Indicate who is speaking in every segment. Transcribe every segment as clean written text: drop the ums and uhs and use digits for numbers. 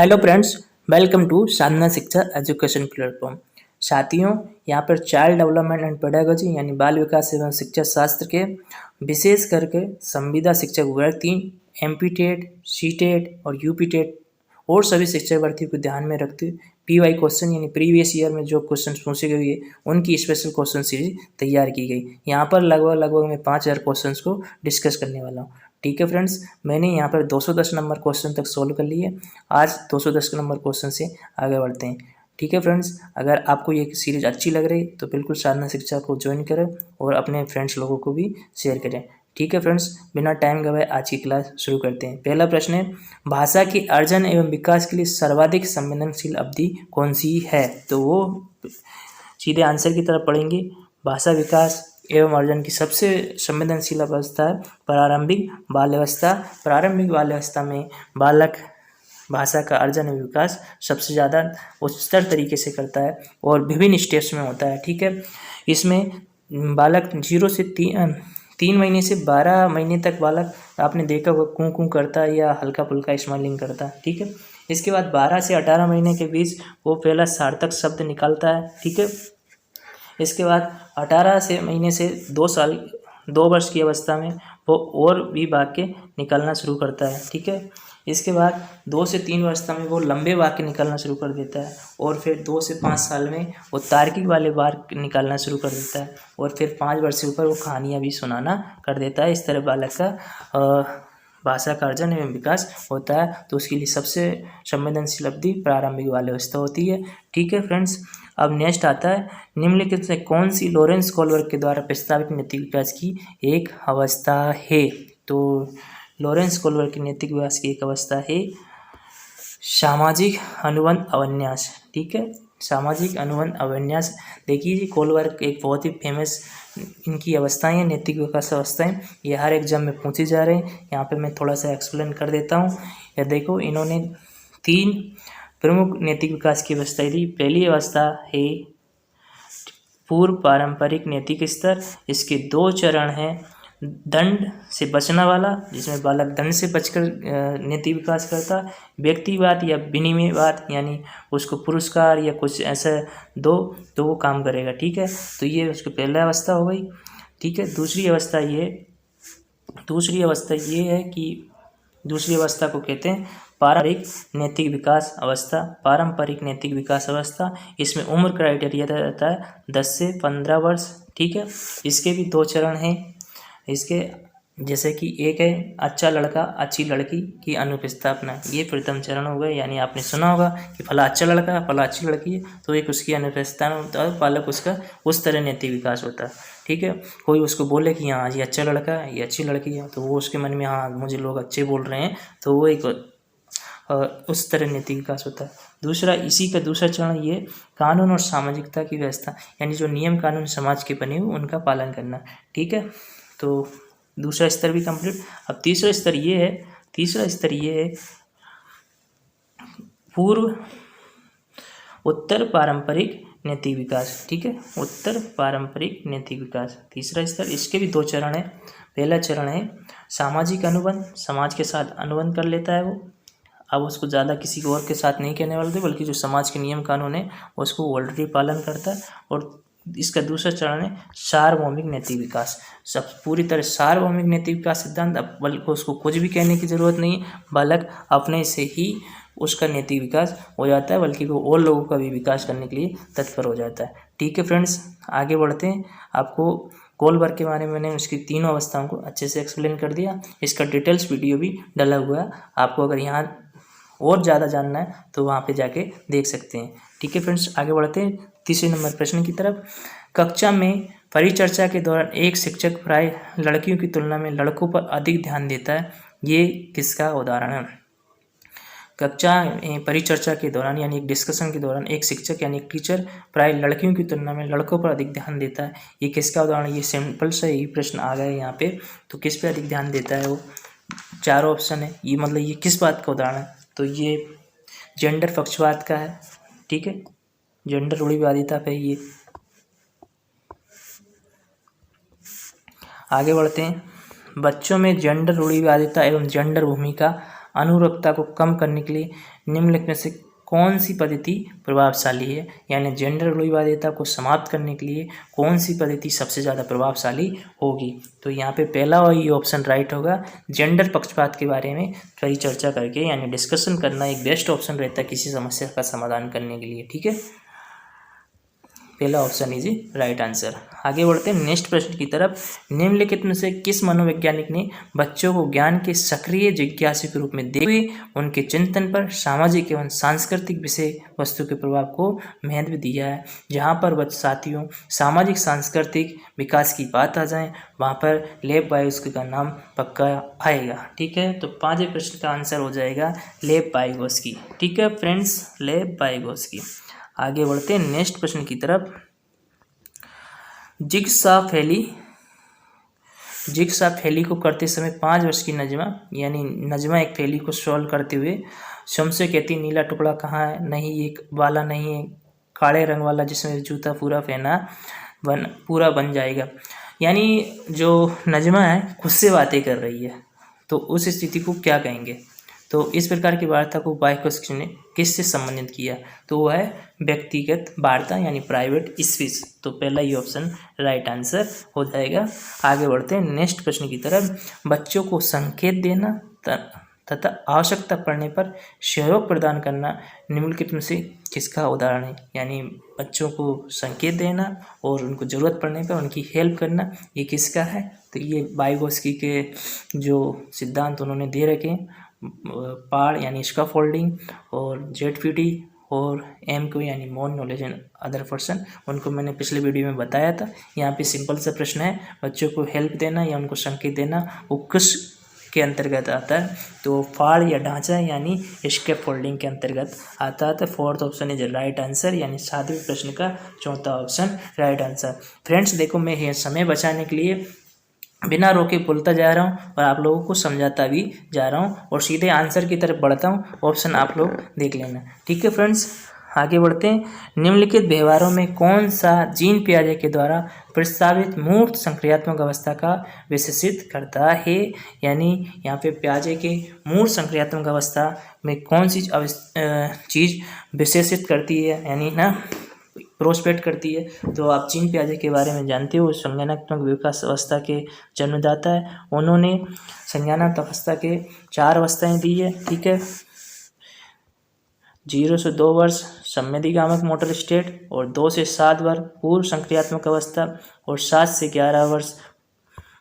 Speaker 1: Hello friends, welcome to साधना शिक्षा education platform. साथियों, यहाँ पर चाइल्ड डेवलपमेंट एंड पेडागोजी यानी बाल विकास एवं शिक्षा शास्त्र के विशेष करके संविदा शिक्षक वर्ग 3 एमपी टेट, सी टेट और यूपी टेट और सभी शिक्षक भर्ती को ध्यान में रखते हुए पीवाई क्वेश्चन यानी प्रीवियस ईयर में जो क्वेश्चन पूछे गए हैं उनकी स्पेशल क्वेश्चन सीरीज तैयार की गई। यहाँ पर लगभग मैं 5000 क्वेश्चन को डिस्कस करने वाला हूँ। ठीक है फ्रेंड्स, मैंने यहाँ पर 210 नंबर क्वेश्चन तक सोल्व कर लिए। आज 210 नंबर क्वेश्चन से आगे बढ़ते हैं। ठीक है फ्रेंड्स, अगर आपको ये सीरीज अच्छी लग रही तो बिल्कुल साधना शिक्षा को ज्वाइन करें और अपने फ्रेंड्स लोगों को भी शेयर करें। ठीक है फ्रेंड्स, बिना टाइम गवाए आज की क्लास शुरू करते हैं। पहला प्रश्न है, भाषा के अर्जन एवं विकास के लिए सर्वाधिक संवेदनशील अवधि कौन सी है? तो वो सीधे आंसर की तरफ पढ़ेंगे। भाषा विकास एवं अर्जन की सबसे संवेदनशील अवस्था है प्रारंभिक बाल्यावस्था। प्रारंभिक बाल्यावस्था में बालक भाषा का अर्जन एवं विकास सबसे ज़्यादा उच्चतर तरीके से करता है और विभिन्न स्टेप्स में होता है। ठीक है, इसमें बालक 0 से 3 महीने से 12 महीने तक बालक आपने देखा होगा कूँ कूँ करता है या हल्का फुल्का स्माइलिंग करता है। ठीक है, इसके बाद 12 से 18 महीने के बीच वो पहला सार्थक शब्द निकालता है। ठीक है, इसके बाद 18 से महीने से 2 वर्ष की अवस्था में वो और भी वाक्य निकालना शुरू करता है। ठीक है, इसके बाद 2 से 3 अवस्था में वो लंबे वाक्य निकालना शुरू कर देता है और फिर 2 से 5 साल में वो तार्किक वाले वाक्य निकालना शुरू कर देता है और फिर 5 वर्ष से ऊपर वो कहानियाँ भी सुनाना कर देता है। इस तरह बालक का भाषा का अर्जन एवं विकास होता है। तो उसके लिए सबसे संवेदनशील अवधि प्रारंभिक बाल्यावस्था होती है। ठीक है फ्रेंड्स, अब नेक्स्ट आता है, निम्नलिखित से कौन सी लॉरेंस कोलबर्ग के द्वारा प्रस्तावित नैतिक विकास की एक अवस्था है? तो लॉरेंस कोलबर्ग की नैतिक विकास की एक अवस्था है सामाजिक अनुबंध अवन्यास। ठीक है, सामाजिक अनुबंध अवन्यास। देखिए जी, कोलबर्ग एक बहुत ही फेमस इनकी अवस्थाएं हैं, नैतिक विकास अवस्थाएं। ये हर एग्जाम में पूछी जा रहे हैं। यहाँ पे मैं थोड़ा सा एक्सप्लेन कर देता हूँ। या देखो, इन्होंने 3 प्रमुख नैतिक विकास की अवस्था दी। पहली अवस्था है पूर्व पारंपरिक नैतिक स्तर। इसके 2 चरण हैं, दंड से बचना वाला, जिसमें बालक दंड से बचकर नैतिक विकास करता, व्यक्तिवाद या विनिमयवाद यानी उसको पुरस्कार या कुछ ऐसा दो तो वो काम करेगा। ठीक है, तो ये उसकी पहला अवस्था हो गई। ठीक है, दूसरी अवस्था ये है कि दूसरी अवस्था को कहते हैं पारंपरिक नैतिक विकास अवस्था। पारंपरिक नैतिक विकास अवस्था, इसमें उम्र क्राइटेरिया रहता है 10 से 15 वर्ष। ठीक है, इसके भी 2 चरण हैं। इसके जैसे कि एक है अच्छा लड़का अच्छी लड़की की अनुप्रस्थापना, ये प्रथम चरण हो गया। यानी आपने सुना होगा कि फला अच्छा लड़का है फला अच्छी लड़की है, तो एक उसकी अनुप्रस्थापना होता है, बालक उसका उस तरह नैतिक विकास होता है। ठीक है, कोई उसको बोले कि हाँ ये अच्छा लड़का है ये अच्छी लड़की है, तो वो उसके मन में हाँ मुझे लोग अच्छे बोल रहे हैं, तो वो एक उस तरह नैतिक विकास होता है। दूसरा, इसी का दूसरा चरण ये कानून और सामाजिकता की व्यवस्था, यानी जो नियम कानून समाज के बने हुए उनका पालन करना। ठीक है, तो दूसरा स्तर भी कंप्लीट। अब तीसरा स्तर ये है पूर्व उत्तर पारंपरिक नैतिक विकास। ठीक है, उत्तर पारंपरिक नैतिक विकास तीसरा स्तर। इसके भी 2 चरण है। पहला चरण है सामाजिक अनुबंध, समाज के साथ अनुबंध कर लेता है वो। अब उसको ज़्यादा किसी और के साथ नहीं कहने वाले थे, बल्कि जो समाज के नियम कानून है उसको ऑलरेडी पालन करता है। और इसका दूसरा चरण है सार्वभौमिक नैतिक विकास। सब पूरी तरह सार्वभौमिक नैतिक विकास सिद्धांत, अब बालक को उसको कुछ भी कहने की ज़रूरत नहीं है, बालक अपने से ही उसका नैतिक विकास हो जाता है, बल्कि वो और लोगों का भी विकास करने के लिए तत्पर हो जाता है। ठीक है फ्रेंड्स, आगे बढ़ते हैं। आपको कोलबर्ग के बारे में मैंने उसकी 3 अवस्थाओं को अच्छे से एक्सप्लेन कर दिया। इसका डिटेल्स वीडियो भी डला हुआ है, आपको अगर यहाँ और ज़्यादा जानना है तो वहाँ पे जाके देख सकते हैं। ठीक है फ्रेंड्स, आगे बढ़ते हैं तीसरे नंबर प्रश्न की तरफ। कक्षा में परिचर्चा के दौरान एक शिक्षक प्राय लड़कियों की तुलना में लड़कों पर अधिक ध्यान देता है, ये किसका उदाहरण है? कक्षा परिचर्चा के दौरान यानी एक डिस्कशन के दौरान एक शिक्षक यानी एक टीचर प्राय लड़कियों की तुलना में लड़कों पर अधिक ध्यान देता है, ये किसका उदाहरण? ये सिंपल सा यही प्रश्न आ गया है यहाँ पे। तो किस पे अधिक ध्यान देता है वो? 4 ऑप्शन है, ये मतलब ये किस बात का उदाहरण है? तो ये जेंडर पक्षपात का है। ठीक है, जेंडर रूढ़िवादिता पे ये। आगे बढ़ते हैं, बच्चों में जेंडर रूढ़िवादिता एवं जेंडर भूमिका अनुरूपता को कम करने के लिए निम्नलिखित में से कौन सी पद्धति प्रभावशाली है, यानी जेंडर रूढ़िवादिता को समाप्त करने के लिए कौन सी पद्धति सबसे ज़्यादा प्रभावशाली होगी। तो यहाँ पे पहला और ये ऑप्शन राइट होगा। जेंडर पक्षपात के बारे में थोड़ी चर्चा करके यानी डिस्कशन करना एक बेस्ट ऑप्शन रहता है किसी समस्या का समाधान करने के लिए। ठीक है, पहला ऑप्शन इज राइट आंसर। आगे बढ़ते हैं नेक्स्ट प्रश्न की तरफ। निम्नलिखित में से किस मनोवैज्ञानिक ने बच्चों को ज्ञान के सक्रिय जिज्ञासु के रूप में देखते हुए उनके चिंतन पर सामाजिक एवं सांस्कृतिक विषय वस्तु के प्रभाव को महत्व दिया है। जहाँ पर साथियों सामाजिक सांस्कृतिक विकास की बात आ जाए वहाँ पर लेव वाइगोस्की का नाम पक्का आएगा। ठीक है, तो पांचवें प्रश्न का आंसर हो जाएगा लेव वाइगोस्की। ठीक है फ्रेंड्स, लेव वाइगोस्की। आगे बढ़ते हैं नेक्स्ट प्रश्न की तरफ। जिग्सा फैली को करते समय 5 वर्ष की नजमा यानी नजमा एक फैली को सॉल्व करते हुए शमसे कहती नीला टुकड़ा कहाँ है, नहीं एक वाला नहीं है, काले रंग वाला जिसमें जूता पूरा पहना पूरा बन जाएगा। यानी जो नजमा है खुद से बातें कर रही है, तो उस स्थिति को क्या कहेंगे। तो इस प्रकार की वार्ता को वाइगोस्की ने किससे संबंधित किया, तो वह है व्यक्तिगत वार्ता यानी प्राइवेट स्पीच। तो पहला ही ऑप्शन राइट आंसर हो जाएगा। आगे बढ़ते हैं नेक्स्ट प्रश्न की तरफ। बच्चों को संकेत देना तथा आवश्यकता पड़ने पर सहयोग प्रदान करना निम्नलिखित में से किसका उदाहरण है, यानी बच्चों को संकेत देना और उनको ज़रूरत पड़ने पर उनकी हेल्प करना, ये किसका है। तो ये वाइगोस्की के जो सिद्धांत उन्होंने दे रखे पाड़ यानी स्कैफोल्डिंग और ZPT और MQ यानी more knowledge and other person, उनको मैंने पिछले वीडियो में बताया था। यहाँ पे सिंपल सा प्रश्न है, बच्चों को हेल्प देना या उनको संकेत देना वो किस के अंतर्गत आता है, तो फाड़ या ढांचा यानी स्कैफोल्डिंग के अंतर्गत आता है। तो fourth option is right answer, यानी 7वें प्रश्न का चौथा ऑप्शन राइट आंसर। फ्रेंड्स देखो, मैं ये समय बचाने के लिए बिना रोके बोलता जा रहा हूँ और आप लोगों को समझाता भी जा रहा हूँ और सीधे आंसर की तरफ बढ़ता हूँ। ऑप्शन आप लोग देख लेना। ठीक है फ्रेंड्स, आगे बढ़ते हैं। निम्नलिखित व्यवहारों में कौन सा जीन पियाजे के द्वारा प्रस्तावित मूर्त संक्रियात्मक अवस्था का विशेषित करता है, यानी यहाँ पे पियाजे के मूर्त संक्रियात्मक अवस्था में कौन सी चीज़ विशेषित करती है, यानी ना प्रोस्पेक्ट करती है। तो आप जीन पियाजे के बारे में जानते हो, संज्ञानात्मक विकास अवस्था के जन्मदाता है। उन्होंने संज्ञानात्मक अवस्था के 4 अवस्थाएं दी है। ठीक है, 0 से 2 वर्ष संवेदीगामक मोटर स्टेट और 2 से 7 वर्ष पूर्व संक्रियात्मक अवस्था और 7 से 11 वर्ष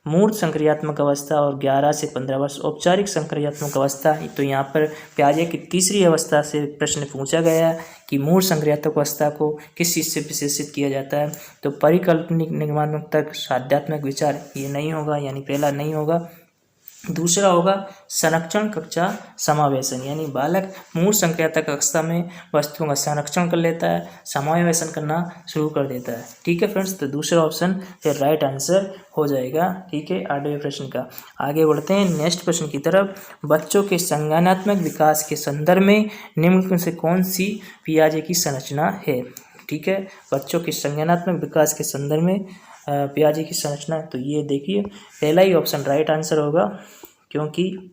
Speaker 1: मूर्त संक्रियात्मक अवस्था और 11 से 15 वर्ष औपचारिक संक्रियात्मक अवस्था। तो यहाँ पर पियाजे की तीसरी अवस्था से प्रश्न पूछा गया है कि मूर्त संक्रियात्मक अवस्था को किस चीज़ से विशेषित किया जाता है। तो परिकल्पनिक निर्माणात्मक साध्यात्मक विचार ये नहीं होगा, यानी पहला नहीं होगा। दूसरा होगा संरक्षण कक्षा समावेशन, यानी बालक मूल संक्रियात्मक अवस्था में वस्तुओं का संरक्षण कर लेता है, समावेशन करना शुरू कर देता है। ठीक है फ्रेंड्स, तो दूसरा ऑप्शन फिर राइट आंसर हो जाएगा। ठीक है, 8वें प्रश्न का। आगे बढ़ते हैं नेक्स्ट प्रश्न की तरफ। बच्चों के संज्ञानात्मक विकास के संदर्भ में निम्न में से कौन सी पियाजे की संरचना है। ठीक है, बच्चों के संज्ञानात्मक विकास के संदर्भ में पियाजे की संरचना, तो ये देखिए पहला ही ऑप्शन राइट आंसर होगा, क्योंकि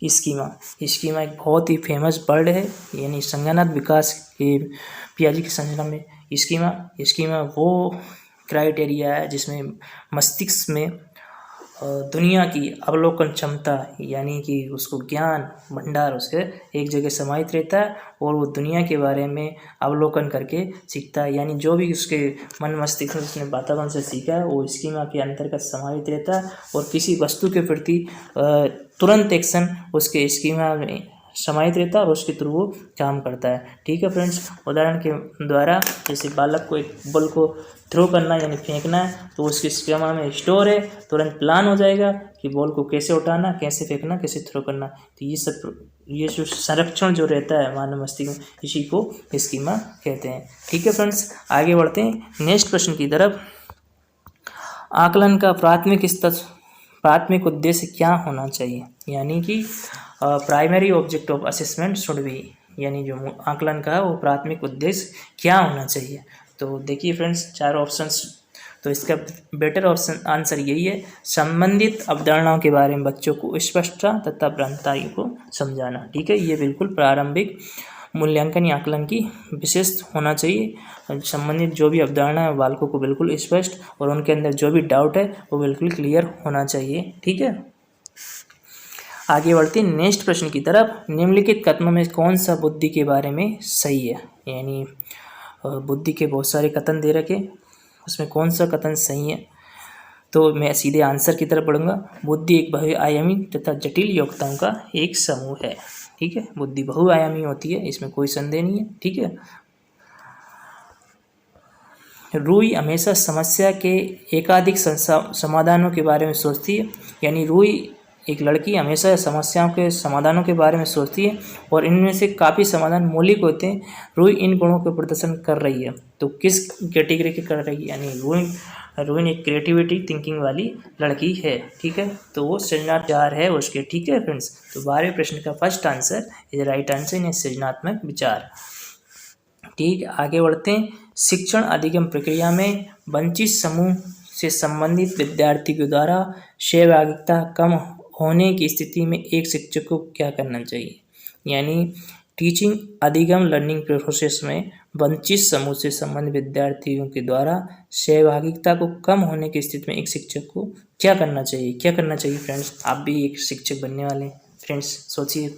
Speaker 1: स्कीमा एक बहुत ही फेमस वर्ड है, यानी संज्ञानात्मक विकास के पियाजे की संरचना में स्कीमा वो क्राइटेरिया है जिसमें मस्तिष्क में दुनिया की अवलोकन क्षमता, यानी कि उसको ज्ञान भंडार उसके एक जगह समाहित रहता है और वो दुनिया के बारे में अवलोकन करके सीखता है। यानी जो भी उसके मन मस्तिष्क में उसने वातावरण से सीखा है वो स्कीमा के अंतर्गत समाहित रहता है और किसी वस्तु के प्रति तुरंत एक्शन उसके स्कीमा में समाहित रहता है और उसके थ्रू वो काम करता है। ठीक है फ्रेंड्स, उदाहरण के द्वारा जैसे बालक को एक बॉल को थ्रो करना यानी फेंकना है, तो उसके स्कीमा में स्टोर है, तुरंत प्लान हो जाएगा कि बॉल को कैसे उठाना, कैसे फेंकना, कैसे थ्रो करना। तो ये जो संरक्षण जो रहता है मानव मस्तिष्क में, इसी को स्कीमा कहते हैं। ठीक है फ्रेंड्स, आगे बढ़ते हैं नेक्स्ट प्रश्न की तरफ। आकलन का प्राथमिक उद्देश्य क्या होना चाहिए, यानी कि primary object of assessment should be, यानी जो आकलन का वो प्राथमिक उद्देश्य क्या होना चाहिए। तो देखिए फ्रेंड्स 4 ऑप्शंस, तो इसका बेटर ऑप्शन आंसर यही है, संबंधित अवधारणाओं के बारे में बच्चों को स्पष्टता तथा भ्रांताओं को समझाना। ठीक है, ये बिल्कुल प्रारंभिक मूल्यांकन या आकलन की विशेष होना चाहिए। संबंधित जो भी अवधारणा है बालकों को बिल्कुल स्पष्ट और उनके अंदर जो भी डाउट है वो बिल्कुल क्लियर होना चाहिए। ठीक है, आगे बढ़ते हैं नेक्स्ट प्रश्न की तरफ। निम्नलिखित कथनों में कौन सा बुद्धि के बारे में सही है, यानी बुद्धि के बहुत सारे कथन दे रखे, उसमें कौन सा कथन सही है। तो मैं सीधे आंसर की तरफ बढ़ूंगा। बुद्धि एक बहुआयामी तथा जटिल योग्यताओं का एक समूह है। ठीक है, बुद्धि बहुआयामी होती है, इसमें कोई संदेह नहीं है। ठीक है, रूही हमेशा समस्या के एकाधिक समाधानों के बारे में सोचती है, यानी रूही एक लड़की हमेशा समस्याओं के समाधानों के बारे में सोचती है और इनमें से काफ़ी समाधान मौलिक होते हैं। रूही इन गुणों का प्रदर्शन कर रही है, तो किस कैटेगरी की कर रही है, यानी रूही एक क्रिएटिविटी थिंकिंग वाली लड़की है। ठीक है, तो वो सृजनात्मक है उसके। ठीक है फ्रेंड्स, तो 12वें प्रश्न का first answer is right answer in सृजनात्मक विचार। ठीक है, आगे बढ़ते हैं। शिक्षण अधिगम प्रक्रिया में वंचित समूह से संबंधित विद्यार्थी के द्वारा सहभागिता कम होने की स्थिति में एक शिक्षक को क्या करना चाहिए, यानी टीचिंग अधिगम लर्निंग प्रोसेस में वंचित समूह से संबंधित विद्यार्थियों के द्वारा सहभागिता को कम होने की स्थिति में एक शिक्षक को क्या करना चाहिए फ्रेंड्स। आप भी एक शिक्षक बनने वाले फ्रेंड्स, सोचिए।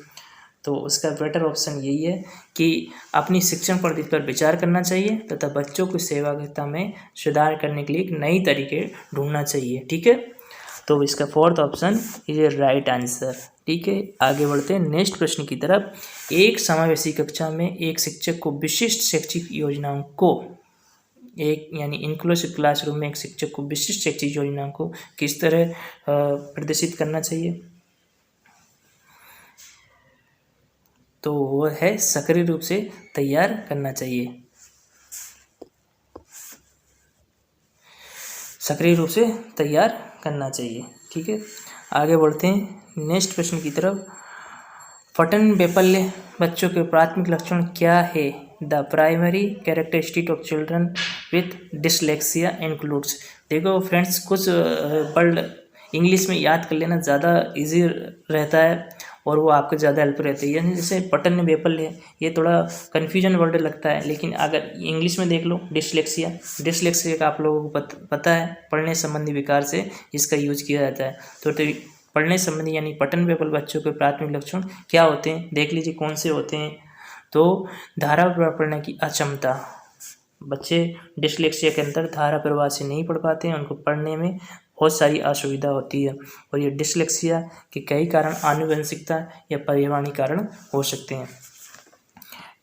Speaker 1: तो उसका बेटर ऑप्शन यही है कि अपनी शिक्षण पद्धति पर विचार करना चाहिए तथा बच्चों की सहभागिता में सुधार करने के लिए एक नई तरीके ढूंढना चाहिए। ठीक है, तो इसका fourth option is a right answer. ठीक है, आगे बढ़ते हैं नेक्स्ट प्रश्न की तरफ। एक समावेशी कक्षा में एक शिक्षक को विशिष्ट शैक्षिक योजनाओं को यानी इंक्लूसिव क्लासरूम में एक शिक्षक को विशिष्ट शैक्षिक योजनाओं को किस तरह प्रदर्शित करना चाहिए, तो वो है सक्रिय रूप से तैयार करना चाहिए। सक्रिय रूप से तैयार करना चाहिए। ठीक है, आगे बढ़ते हैं नेक्स्ट प्रश्न की तरफ। पठन वैफल्य बच्चों के प्राथमिक लक्षण क्या है। The primary characteristic of children with dyslexia includes. देखो फ्रेंड्स, कुछ वर्ड इंग्लिश में याद कर लेना ज़्यादा इजी रहता है और वो आपको ज़्यादा हेल्प रहती है। यानी जैसे पठन वैफल्य, ये थोड़ा कन्फ्यूजन वर्ड लगता है, लेकिन अगर इंग्लिश में देख लो डिसलेक्सिया का आप लोगों को पता है, पढ़ने संबंधी विकार से इसका यूज किया जाता है। तो पढ़ने संबंधी यानी पठन वैफल्य बच्चों के प्राथमिक लक्षण क्या होते हैं, देख लीजिए कौन से होते हैं। तो धारा प्रवाह पढ़ने की अक्षमता, बच्चे डिसलेक्सिया के अंदर धारा प्रवाह से नहीं पढ़ पाते हैं, उनको पढ़ने में बहुत सारी असुविधा होती है और ये डिसलेक्सिया के कई कारण आनुवंशिकता या पर्यावरणीय कारण हो सकते हैं।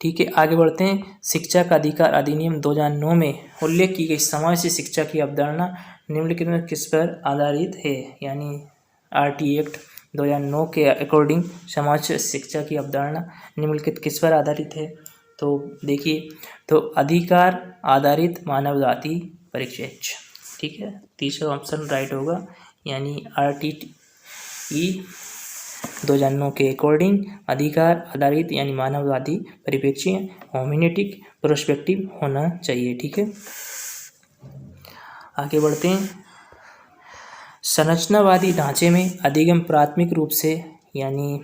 Speaker 1: ठीक है, आगे बढ़ते हैं। शिक्षा का अधिकार अधिनियम 2009 में उल्लेख की गई समावेशी शिक्षा की अवधारणा निम्नलिखित में किस पर आधारित है, यानी आरटी एक्ट 2009 के अकॉर्डिंग समावेशी शिक्षा की अवधारणा निम्नलिखित किस पर आधारित है। तो देखिए, तो अधिकार आधारित मानववादी परिप्रेक्ष्य। ठीक है, तीसरा ऑप्शन राइट होगा, यानी RTE 2009 के अकॉर्डिंग अधिकार आधारित यानी मानववादी परिप्रेक्ष्य होमिनेटिक प्रोस्पेक्टिव होना चाहिए। ठीक है, आगे बढ़ते हैं। संरचनावादी ढांचे में अधिगम प्राथमिक रूप से यानी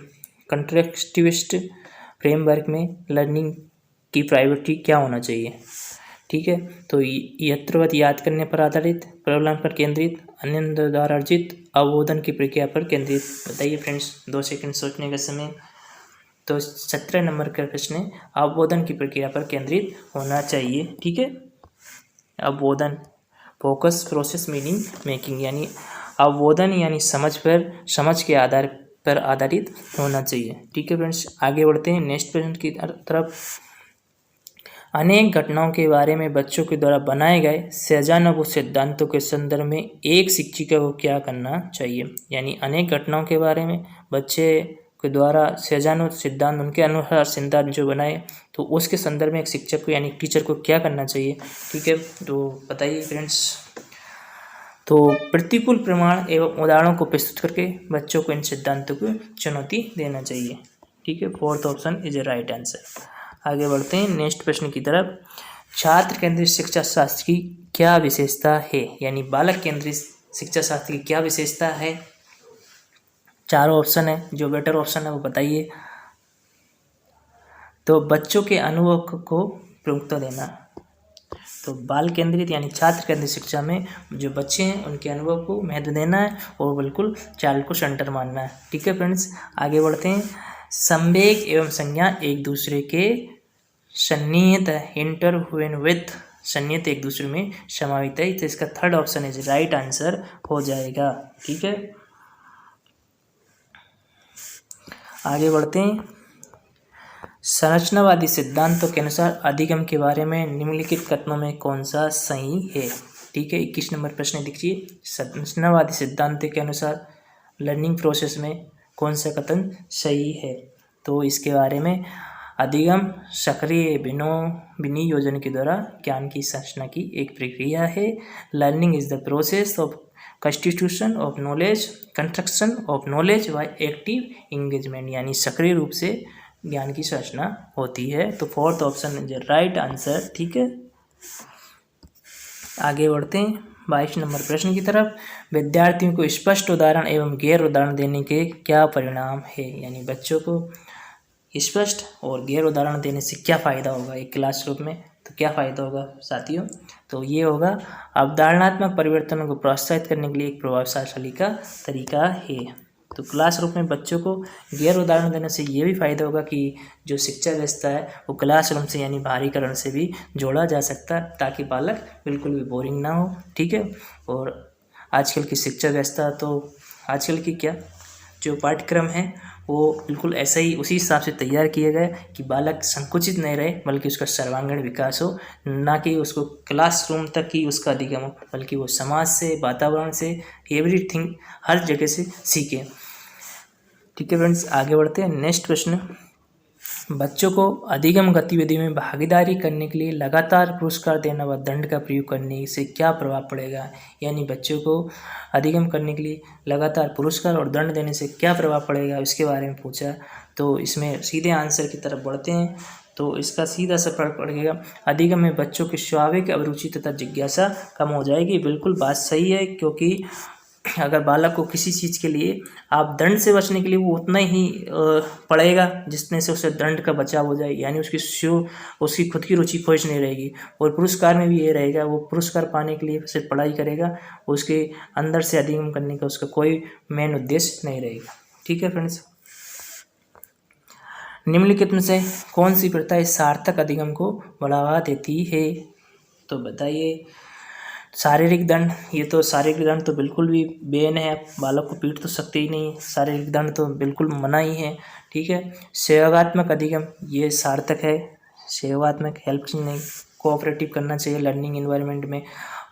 Speaker 1: कंट्रेक्टिविस्ट फ्रेमवर्क में लर्निंग की प्रायोरिटी क्या होना चाहिए। ठीक है, तो यत्रवत याद करने पर आधारित, प्रबंधन पर केंद्रित, अन्य द्वारा अर्जित, अवबोधन की प्रक्रिया पर केंद्रित। बताइए फ्रेंड्स, 2 सेकंड सोचने का समय। तो 17 नंबर का प्रश्न है, अवबोधन की प्रक्रिया पर केंद्रित होना चाहिए। ठीक है, अवबोधन फोकस प्रोसेस मीनिंग मेकिंग, यानी अवबोधन यानी समझ के आधार पर आधारित होना चाहिए। ठीक है फ्रेंड्स, आगे बढ़ते हैं नेक्स्ट प्रश्न की तरफ। अनेक घटनाओं के बारे में बच्चों के द्वारा बनाए गए सहजानुभूत सिद्धांतों के संदर्भ में एक शिक्षिका को क्या करना चाहिए, यानी अनेक घटनाओं के बारे में बच्चे के द्वारा सहजानुभूत सिद्धांत उनके अनुसार सिद्धांत जो बनाए, तो उसके संदर्भ में एक शिक्षक को यानी टीचर को क्या करना चाहिए। ठीक है, तो बताइए फ्रेंड्स। तो प्रतिकूल प्रमाण एवं उदाहरणों को प्रस्तुत करके बच्चों को इन सिद्धांतों को चुनौती देना चाहिए। ठीक है, fourth option is a right answer. आगे बढ़ते हैं नेक्स्ट प्रश्न की तरफ। छात्र केंद्रित शिक्षा शास्त्र की क्या विशेषता है, यानी बालक केंद्रित शिक्षा शास्त्र की क्या विशेषता है। चारों ऑप्शन है, जो बेटर ऑप्शन है वो बताइए। तो बच्चों के अनुभव को प्रमुखता देना। तो बाल केंद्रित यानी छात्र केंद्रित शिक्षा में जो बच्चे हैं उनके अनुभव को महत्व देना है और बिल्कुल चाइल्ड को सेंटर मानना है। ठीक है फ्रेंड्स, आगे बढ़ते हैं। संवेग एवं संज्ञा एक दूसरे के सन्निहित है, इंटरव्यून विथ, सन्निहित एक दूसरे में समाहित है। तो इसका third option is right answer हो जाएगा। ठीक है, आगे बढ़ते हैं। संरचनावादी सिद्धांतों के अनुसार अधिगम के बारे में निम्नलिखित कथनों में कौन सा सही है। ठीक है, 21 नंबर प्रश्न देखिए। संरचनावादी सिद्धांत के अनुसार लर्निंग प्रोसेस में कौन सा कथन सही है। तो इसके बारे में अधिगम सक्रिय विनियोजन के द्वारा ज्ञान की संरचना की एक प्रक्रिया है। Learning is the process of constitution of knowledge, construction of knowledge by active engagement, यानी सक्रिय रूप से ज्ञान की संरचना होती है। तो fourth option is right answer. ठीक है, आगे बढ़ते हैं 22 नंबर प्रश्न की तरफ। विद्यार्थियों को स्पष्ट उदाहरण एवं गैर उदाहरण देने के क्या परिणाम है, यानी बच्चों को स्पष्ट और गैर उदाहरण देने से क्या फ़ायदा होगा एक क्लासरूम में। तो क्या फ़ायदा होगा साथियों, तो ये होगा अवधारणात्मक परिवर्तनों को प्रोत्साहित करने के लिए एक प्रभावशाली का तरीका है। तो क्लासरूम में बच्चों को गैर उदाहरण देने से ये भी फ़ायदा होगा कि जो शिक्षा व्यवस्था है वो क्लासरूम से यानी बाहरीकरण से भी जोड़ा जा सकता है, ताकि बालक बिल्कुल भी बोरिंग ना हो। ठीक है, और आजकल की शिक्षा व्यवस्था, तो आजकल की क्या जो पाठ्यक्रम है वो बिल्कुल ऐसा ही उसी हिसाब से तैयार किया गया कि बालक संकुचित नहीं रहे, बल्कि उसका सर्वांगीण विकास हो, ना कि उसको क्लासरूम तक ही उसका अधिगम हो, बल्कि वो समाज से, वातावरण से, एवरीथिंग हर जगह से सीखे। ठीक है फ्रेंड्स, आगे बढ़ते हैं। नेक्स्ट प्रश्न, बच्चों को अधिगम गतिविधि में भागीदारी करने के लिए लगातार पुरस्कार देना व दंड का प्रयोग करने से क्या प्रभाव पड़ेगा, यानी बच्चों को अधिगम करने के लिए लगातार पुरस्कार और दंड देने से क्या प्रभाव पड़ेगा इसके बारे में पूछा। तो इसमें सीधे आंसर की तरफ बढ़ते हैं। तो इसका सीधा सा प्रभाव पड़ेगा, अधिगम में बच्चों की स्वाभाविक अभिरुचि तथा जिज्ञासा कम हो जाएगी। बिल्कुल बात सही है, क्योंकि अगर बालक को किसी चीज़ के लिए आप दंड से बचने के लिए वो उतना ही पढ़ेगा जितने से उसे दंड का बचाव हो जाए, यानी उसकी खुद की रुचि खोज नहीं रहेगी। और पुरस्कार में भी ये रहेगा, वो पुरस्कार पाने के लिए सिर्फ पढ़ाई करेगा, उसके अंदर से अधिगम करने का उसका कोई मेन उद्देश्य नहीं रहेगा। ठीक है फ्रेंड्स, निम्नलिखित में से कौन सी प्रथा सार्थक अधिगम को बढ़ावा देती है। तो बताइए। शारीरिक दंड, ये तो शारीरिक दंड तो बिल्कुल भी बैन है, बालक को पीट तो सकते ही नहीं, शारीरिक दंड तो बिल्कुल मना ही है। ठीक है, सहयोगात्मक अधिगम ये सार्थक है, सहयोगात्मक हेल्पिंग नहीं, कोऑपरेटिव करना चाहिए लर्निंग इन्वायरमेंट में।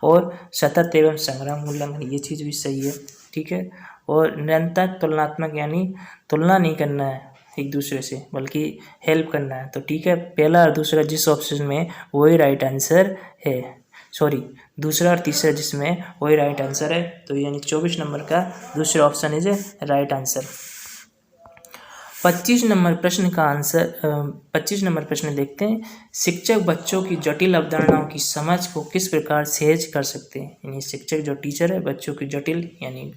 Speaker 1: और सतत एवं संग्राम उल्लंघन, ये चीज़ भी सही है। ठीक है, और निरंतर तुलनात्मक, यानी तुलना नहीं करना है एक दूसरे से, बल्कि हेल्प करना है। तो ठीक है, पहला और दूसरा जिस ऑप्शन में वही राइट आंसर है, सॉरी दूसरा और तीसरा जिसमें वही राइट आंसर है। तो यानी 24 नंबर का दूसरा option is right answer. 25 number प्रश्न का आंसर 25 नंबर प्रश्न देखते हैं। शिक्षक बच्चों की जटिल अवधारणाओं की समझ को किस प्रकार सहज कर सकते हैं, यानी शिक्षक जो टीचर है बच्चों की जटिल यानी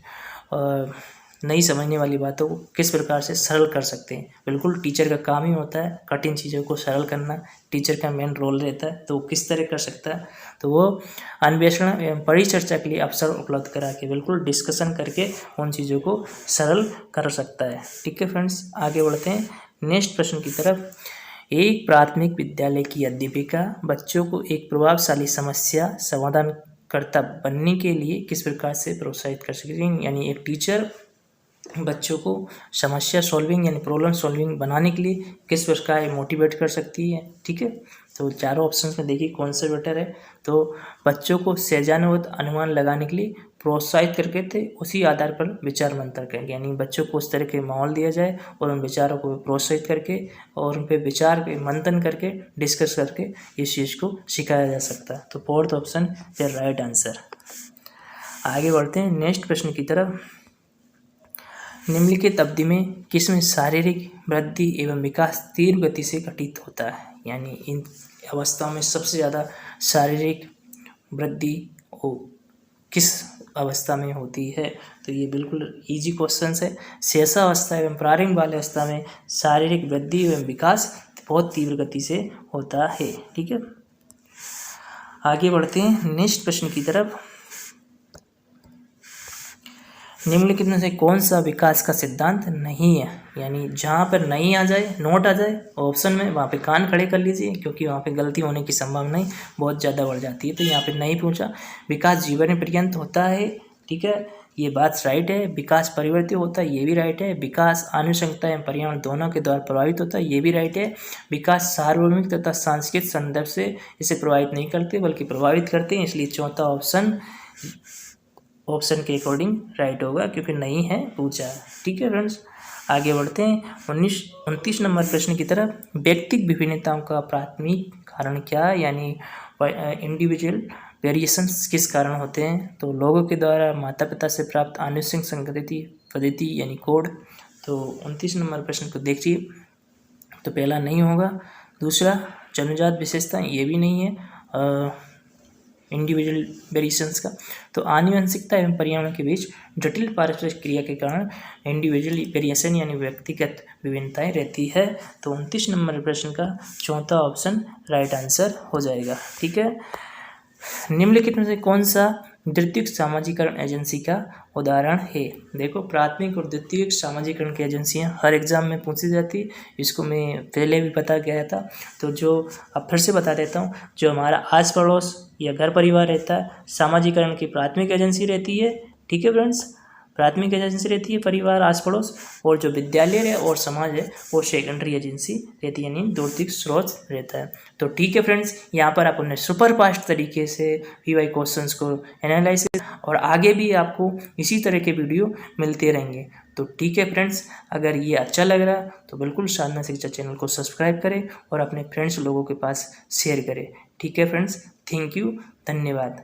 Speaker 1: नहीं समझने वाली बातों को किस प्रकार से सरल कर सकते हैं। बिल्कुल टीचर का काम ही होता है कठिन चीज़ों को सरल करना, टीचर का मेन रोल रहता है। तो किस तरह कर सकता है, तो वो अन्वेषण एवं परिचर्चा के लिए अवसर उपलब्ध करा के बिल्कुल डिस्कशन करके उन चीज़ों को सरल कर सकता है। ठीक है फ्रेंड्स, आगे बढ़ते हैं नेक्स्ट प्रश्न की तरफ। एक प्राथमिक विद्यालय की अध्यापिका बच्चों को एक प्रभावशाली समस्या समाधानकर्ता बनने के लिए किस प्रकार से प्रोत्साहित कर सकती है, यानी एक टीचर बच्चों को समस्या सॉल्विंग यानी प्रॉब्लम सॉल्विंग बनाने के लिए किस प्रकार मोटिवेट कर सकती है। ठीक है, तो चारों ऑप्शंस में देखिए कौन सा बेटर है। तो बच्चों को सहजानुवत अनुमान लगाने के लिए प्रोत्साहित करके थे, उसी आधार पर विचार मंथन करेंगे, यानी बच्चों को उस तरह के माहौल दिया जाए और उन विचारों को प्रोत्साहित करके और उन पर विचार मंथन करके डिस्कस करके इस चीज़ को सिखाया जा सकता है। तो fourth option is right answer. आगे बढ़ते हैं नेक्स्ट प्रश्न की तरफ। निम्नलिखित अवधि में किसमें शारीरिक वृद्धि एवं विकास तीव्र गति से घटित होता है, यानी इन अवस्थाओं में सबसे ज़्यादा शारीरिक वृद्धि किस अवस्था में होती है। तो ये बिल्कुल इजी क्वेश्चन है। शेषावस्था एवं प्रारंभिक बाल्यावस्था में शारीरिक वृद्धि एवं विकास बहुत तीव्र गति से होता है। ठीक है, आगे बढ़ते हैं नेक्स्ट प्रश्न की तरफ। निम्नलिखित में से कौन सा विकास का सिद्धांत नहीं है, यानी जहाँ पर नहीं आ जाए, नोट आ जाए ऑप्शन में, वहाँ पे कान खड़े कर लीजिए, क्योंकि वहाँ पे गलती होने की संभावना बहुत ज़्यादा बढ़ जाती है। तो यहाँ पे नहीं पूछा। विकास जीवन पर्यंत होता है, ठीक है, ये बात राइट है। विकास परिवर्तित होता है, ये भी राइट है। विकास आनुषंगिकता एवं पर्यावरण दोनों के द्वारा प्रभावित होता है, ये भी राइट है। विकास सार्वभौमिक तथा सांस्कृतिक संदर्भ से इसे प्रभावित नहीं करते बल्कि प्रभावित करते हैं, इसलिए चौथा ऑप्शन के अकॉर्डिंग राइट होगा, क्योंकि नहीं है पूछा। ठीक है फ्रेंड्स, आगे बढ़ते हैं 29 नंबर प्रश्न की तरफ। व्यक्तिगत विभिन्नताओं का प्राथमिक कारण क्या है, यानी इंडिविजुअल वेरिएशंस किस कारण होते हैं। तो लोगों के द्वारा माता पिता से प्राप्त आनुवंशिक संगति पद्धति यानी कोड। तो 29 नंबर प्रश्न को देखिए, तो पहला नहीं होगा। दूसरा जन्मजात विशेषता, ये भी नहीं है इंडिविजुअल वेरिएशंस का। तो आनुवंशिकता एवं पर्यावरण के बीच जटिल पारस्परिक क्रिया के कारण इंडिविजुअल वेरिएशन यानी व्यक्तिगत विभिन्नताएं रहती है। तो 29 नंबर प्रश्न का चौथा ऑप्शन राइट आंसर हो जाएगा। ठीक है, निम्नलिखित में से कौन सा द्वितीयक सामाजिकरण एजेंसी का उदाहरण है। देखो, प्राथमिक और द्वितीयक सामाजिकरण की एजेंसियां हर एग्जाम में पूछी जाती, इसको मैं पहले भी बता गया था। तो जो अब फिर से बता देता हूँ, जो हमारा आस पड़ोस या घर परिवार रहता है, सामाजिकरण की प्राथमिक एजेंसी रहती है। ठीक है फ्रेंड्स, प्राथमिक एजेंसी रहती है परिवार आस पड़ोस, और जो विद्यालय है और समाज है वो सेकेंडरी एजेंसी रहती है, यानी द्वितीयक स्रोत रहता है। तो ठीक है फ्रेंड्स, यहाँ पर आपने सुपर फास्ट तरीके से पीवाई क्वेश्चंस को एनालाइसिस, और आगे भी आपको इसी तरह के वीडियो मिलते रहेंगे। तो ठीक है फ्रेंड्स, अगर ये अच्छा लग रहा तो बिल्कुल साधना शिक्षा चैनल को सब्सक्राइब करें और अपने फ्रेंड्स लोगों के पास शेयर करें। ठीक है फ्रेंड्स, थैंक यू, धन्यवाद।